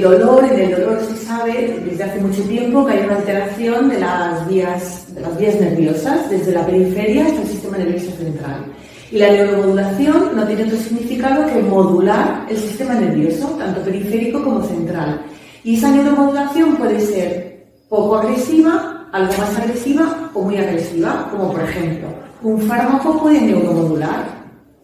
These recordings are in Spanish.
En el dolor se sabe desde hace mucho tiempo que hay una alteración de las vías nerviosas, desde la periferia hasta el sistema nervioso central. Y la neuromodulación no tiene otro significado que modular el sistema nervioso, tanto periférico como central. Y esa neuromodulación puede ser poco agresiva, algo más agresiva o muy agresiva, como por ejemplo, un fármaco puede neuromodular,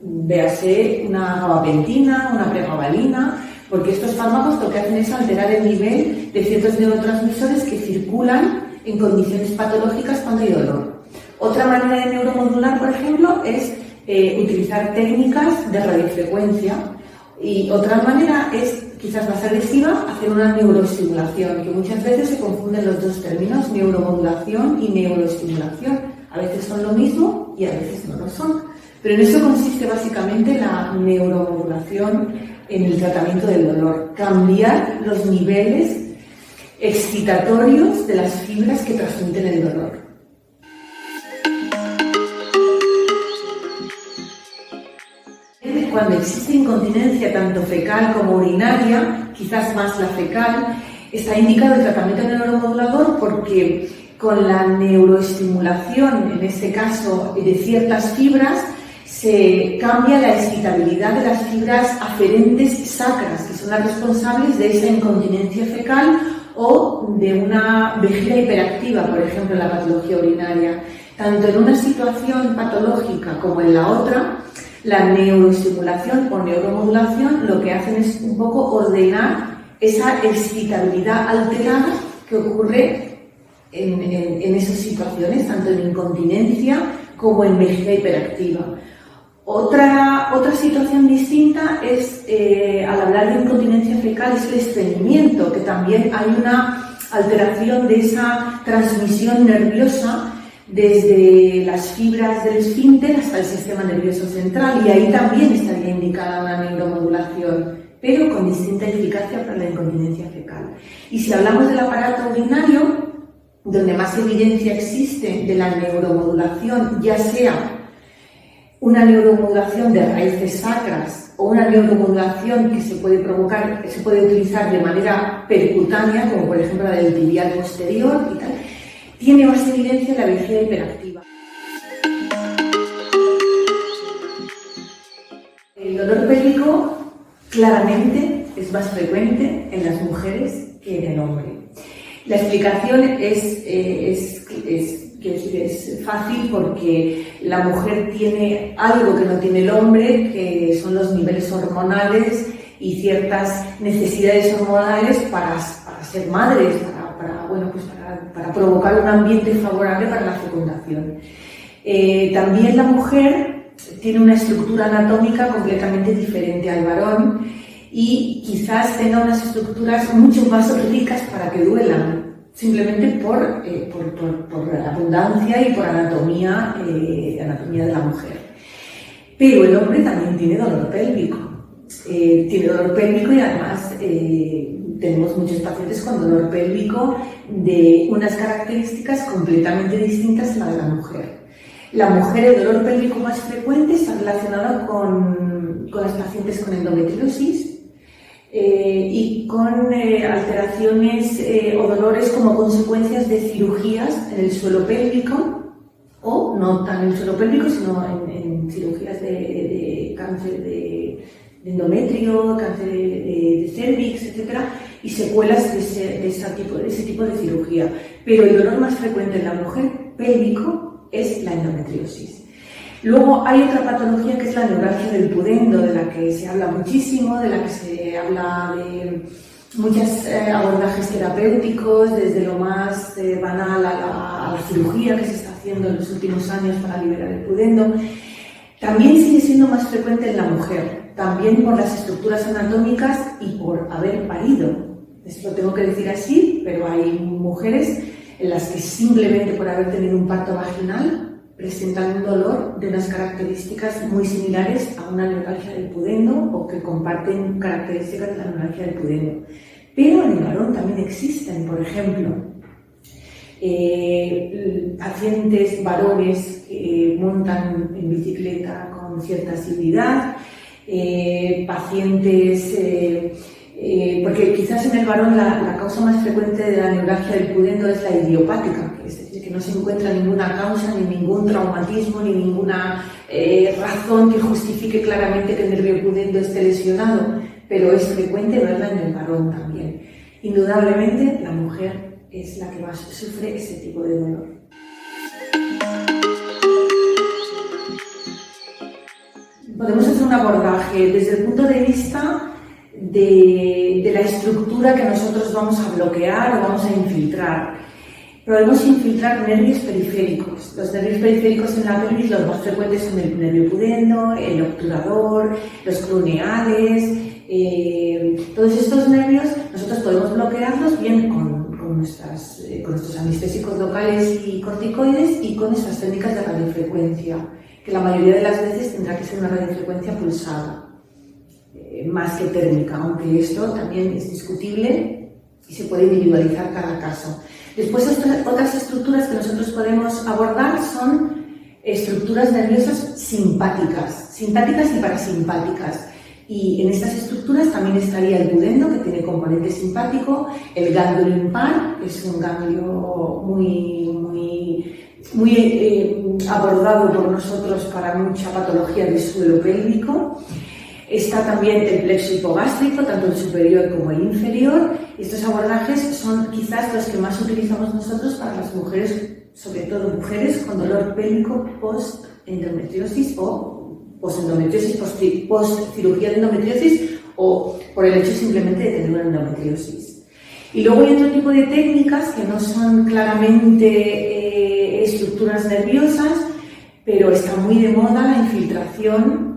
véase una gabapentina, una pregabalina, porque estos fármacos lo que hacen es alterar el nivel de ciertos neurotransmisores que circulan en condiciones patológicas cuando hay dolor. Otra manera de neuromodular, por ejemplo, es utilizar técnicas de radiofrecuencia, y otra manera es, quizás más agresiva, hacer una neuroestimulación, que muchas veces se confunden los dos términos, neuromodulación y neuroestimulación. A veces son lo mismo y a veces no lo son. Pero en eso consiste básicamente la neuromodulación en el tratamiento del dolor, cambiar los niveles excitatorios de las fibras que transmiten el dolor. Cuando existe incontinencia tanto fecal como urinaria, quizás más la fecal, está indicado el tratamiento neuromodulador porque con la neuroestimulación, en este caso de ciertas fibras, se cambia la excitabilidad de las fibras aferentes sacras, que son las responsables de esa incontinencia fecal o de una vejiga hiperactiva, por ejemplo, en la patología urinaria. Tanto en una situación patológica como en la otra, la neuroestimulación o neuromodulación lo que hacen es un poco ordenar esa excitabilidad alterada que ocurre en esas situaciones, tanto en incontinencia como en vejiga hiperactiva. Otra situación distinta es, al hablar de incontinencia fecal, es el estreñimiento, que también hay una alteración de esa transmisión nerviosa desde las fibras del esfínter hasta el sistema nervioso central, y ahí también estaría indicada una neuromodulación, pero con distinta eficacia para la incontinencia fecal. Y si hablamos del aparato urinario, donde más evidencia existe de la neuromodulación, ya sea una neuromodulación de raíces sacras o una neuromodulación que se puede utilizar de manera percutánea, como por ejemplo la del tibial posterior y tal, tiene más evidencia la vejiga hiperactiva. El dolor pélvico claramente es más frecuente en las mujeres que en el hombre. La explicación es fácil porque la mujer tiene algo que no tiene el hombre, que son los niveles hormonales y ciertas necesidades hormonales para ser madres, para provocar un ambiente favorable para la fecundación. También la mujer tiene una estructura anatómica completamente diferente al varón y quizás tenga unas estructuras mucho más ricas para que duelan, simplemente por la abundancia y por anatomía de la mujer. Pero el hombre también tiene dolor pélvico. Y además tenemos muchos pacientes con dolor pélvico de unas características completamente distintas a la de la mujer. La mujer, el dolor pélvico más frecuente está relacionado con las pacientes con endometriosis y con alteraciones o dolores como consecuencias de cirugías en el suelo pélvico, o no tan en el suelo pélvico, sino en cirugías de cáncer de endometrio, cáncer de cervix, etc., y secuelas de ese tipo de cirugía. Pero el dolor más frecuente en la mujer pélvico es la endometriosis. Luego hay otra patología que es la neuralgia del pudendo, de la que se habla muchísimo, de la que se habla de muchos abordajes terapéuticos, desde lo más banal a la cirugía que se está haciendo en los últimos años para liberar el pudendo. También sigue siendo más frecuente en la mujer, también por las estructuras anatómicas y por haber parido. Esto lo tengo que decir así, pero hay mujeres en las que simplemente por haber tenido un parto vaginal presentan un dolor de unas características muy similares a una neuralgia del pudendo o que comparten características de la neuralgia del pudendo. Pero en el varón también existen, por ejemplo, pacientes varones que montan en bicicleta con cierta asiduidad, pacientes Porque quizás en el varón la causa más frecuente de la neuralgia del pudendo es la idiopática, es decir, que no se encuentra ninguna causa, ni ningún traumatismo, ni ninguna razón que justifique claramente que el nervio pudendo esté lesionado, pero es frecuente verla en el varón también. Indudablemente, la mujer es la que más sufre ese tipo de dolor. Podemos hacer un abordaje desde el punto de vista de la estructura que nosotros vamos a bloquear o vamos a infiltrar. Podemos infiltrar nervios periféricos. Los nervios periféricos en la pelvis, los más frecuentes son el nervio pudendo, el obturador, los cruneales. Todos estos nervios nosotros podemos bloquearlos bien con nuestros anestésicos locales y corticoides y con estas técnicas de radiofrecuencia, que la mayoría de las veces tendrá que ser una radiofrecuencia pulsada, más que térmica, aunque esto también es discutible y se puede individualizar cada caso. Después, otras estructuras que nosotros podemos abordar son estructuras nerviosas simpáticas y parasimpáticas. Y en estas estructuras también estaría el pudendo, que tiene componente simpático, el ganglio impar, que es un ganglio muy abordado por nosotros para mucha patología del suelo pélvico. Está también el plexo hipogástrico, tanto el superior como el inferior. Estos abordajes son quizás los que más utilizamos nosotros para las mujeres, sobre todo mujeres con dolor pélvico post-endometriosis o post-endometriosis, post-cirugía de endometriosis o por el hecho simplemente de tener una endometriosis. Y luego hay otro tipo de técnicas que no son claramente estructuras nerviosas, pero está muy de moda la infiltración,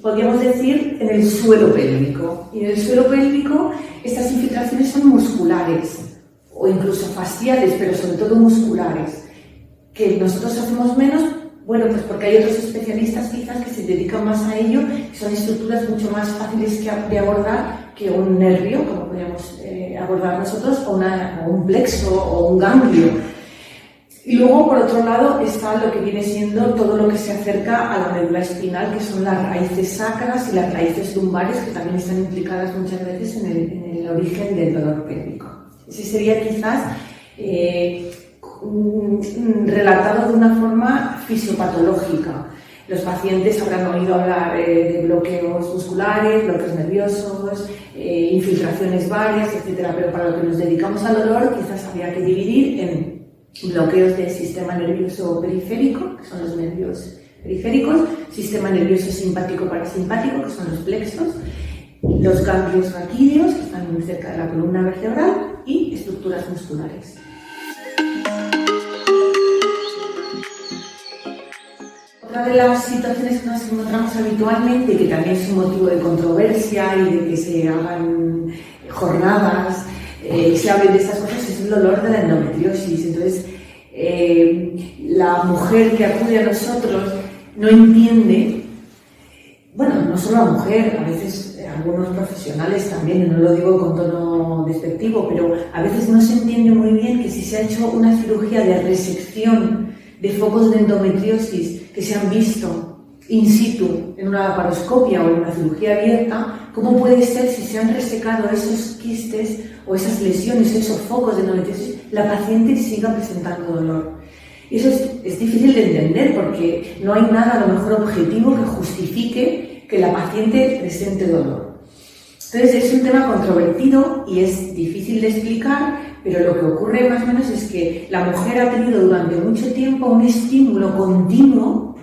podríamos decir, en el suelo pélvico. Y en el suelo pélvico estas infiltraciones son musculares o incluso fasciales, pero sobre todo musculares, que nosotros hacemos menos. Bueno, pues porque hay otros especialistas quizás que se dedican más a ello, que son estructuras mucho más fáciles de abordar que un nervio, como podríamos abordar nosotros, o un plexo o un ganglio. Y luego, por otro lado, está lo que viene siendo todo lo que se acerca a la médula espinal, que son las raíces sacras y las raíces lumbares, que también están implicadas muchas veces en el origen del dolor pélvico. Ese sería quizás relatado de una forma fisiopatológica. Los pacientes habrán oído hablar de bloqueos musculares, bloqueos nerviosos, infiltraciones varias, etc. Pero para lo que nos dedicamos al dolor, quizás habría que dividir en bloqueos del sistema nervioso periférico, que son los nervios periféricos, sistema nervioso simpático-parasimpático, que son los plexos, los ganglios raquídeos, que están muy cerca de la columna vertebral, y estructuras musculares. Otra de las situaciones que nos encontramos habitualmente y que también es un motivo de controversia y de que se hagan jornadas y se hable de estas cosas es el dolor de la endometriosis. Entonces, la mujer que acude a nosotros no entiende, bueno, no solo la mujer, a veces algunos profesionales también, y no lo digo con tono despectivo, pero a veces no se entiende muy bien que si se ha hecho una cirugía de resección de focos de endometriosis que se han visto in situ en una laparoscopia o en una cirugía abierta, ¿cómo puede ser si se han resecado esos quistes o esas lesiones, esos focos de endometriosis, la paciente siga presentando dolor? Y eso es difícil de entender porque no hay nada a lo mejor objetivo que justifique que la paciente presente dolor. Entonces es un tema controvertido y es difícil de explicar, pero lo que ocurre más o menos es que la mujer ha tenido durante mucho tiempo un estímulo continuo,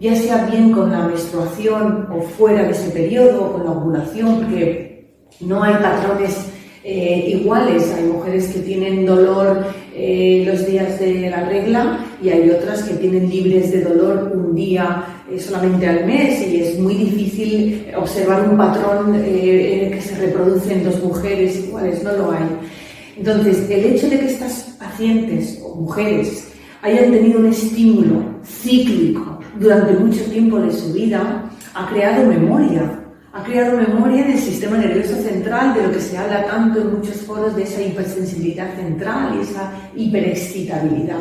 ya sea bien con la menstruación o fuera de ese periodo, o con la ovulación, porque no hay patrones iguales. Hay mujeres que tienen dolor los días de la regla y hay otras que tienen libres de dolor un día solamente al mes, y es muy difícil observar un patrón que se reproduce en dos mujeres iguales, no lo hay. Entonces, el hecho de que estas pacientes o mujeres hayan tenido un estímulo cíclico durante mucho tiempo de su vida ha creado memoria en el sistema nervioso central, de lo que se habla tanto en muchos foros de esa hipersensibilidad central y esa hiperexcitabilidad.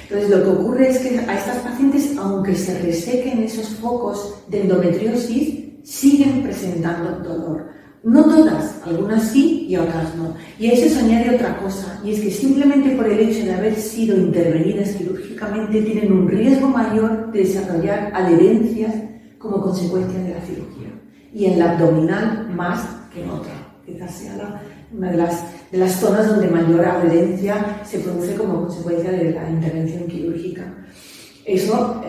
Entonces, lo que ocurre es que a estas pacientes, aunque se resequen esos focos de endometriosis, siguen presentando dolor. No todas, algunas sí y otras no. Y a eso se añade otra cosa, y es que simplemente por el hecho de haber sido intervenidas quirúrgicamente tienen un riesgo mayor de desarrollar adherencias como consecuencia de la cirugía. Y en la abdominal más que en otra. Quizás sea una de las zonas donde mayor adherencia se produce como consecuencia de la intervención quirúrgica. Eso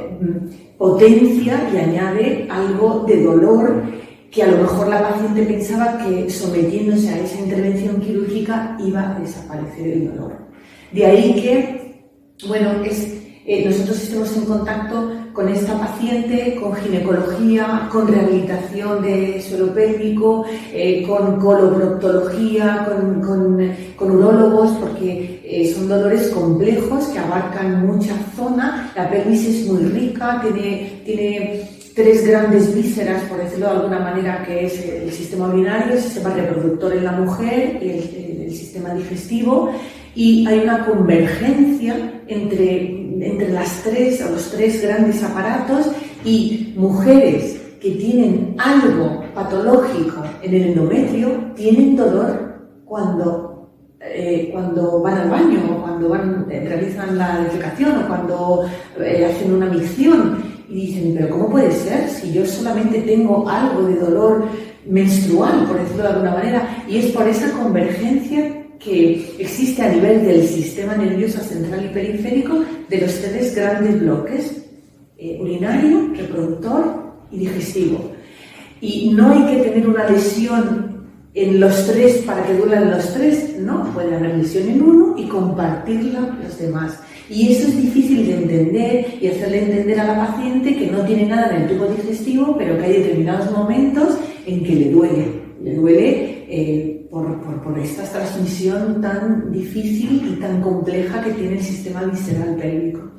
potencia y añade algo de dolor que a lo mejor la paciente pensaba que sometiéndose a esa intervención quirúrgica iba a desaparecer el dolor. De ahí que, bueno, nosotros estemos en contacto con esta paciente, con ginecología, con rehabilitación de suelo pélvico, con coloproctología, con urólogos, porque son dolores complejos que abarcan mucha zona. La pelvis es muy rica, tiene 3 grandes vísceras, por decirlo de alguna manera, que es el sistema urinario, el sistema reproductor en la mujer y el sistema digestivo, y hay una convergencia entre los tres grandes aparatos, y mujeres que tienen algo patológico en el endometrio tienen dolor cuando van al baño, o cuando realizan la defecación, o cuando hacen una micción. Y dicen, pero ¿cómo puede ser si yo solamente tengo algo de dolor menstrual, por decirlo de alguna manera? Y es por esa convergencia que existe a nivel del sistema nervioso central y periférico de los 3 grandes bloques, urinario, reproductor y digestivo. Y no hay que tener una lesión en los 3 para que duelan los 3, no, puede haber lesión en uno y compartirla los demás. Y eso es difícil de entender y hacerle entender a la paciente que no tiene nada en el tubo digestivo, pero que hay determinados momentos en que le duele por esta transmisión tan difícil y tan compleja que tiene el sistema visceral pélvico.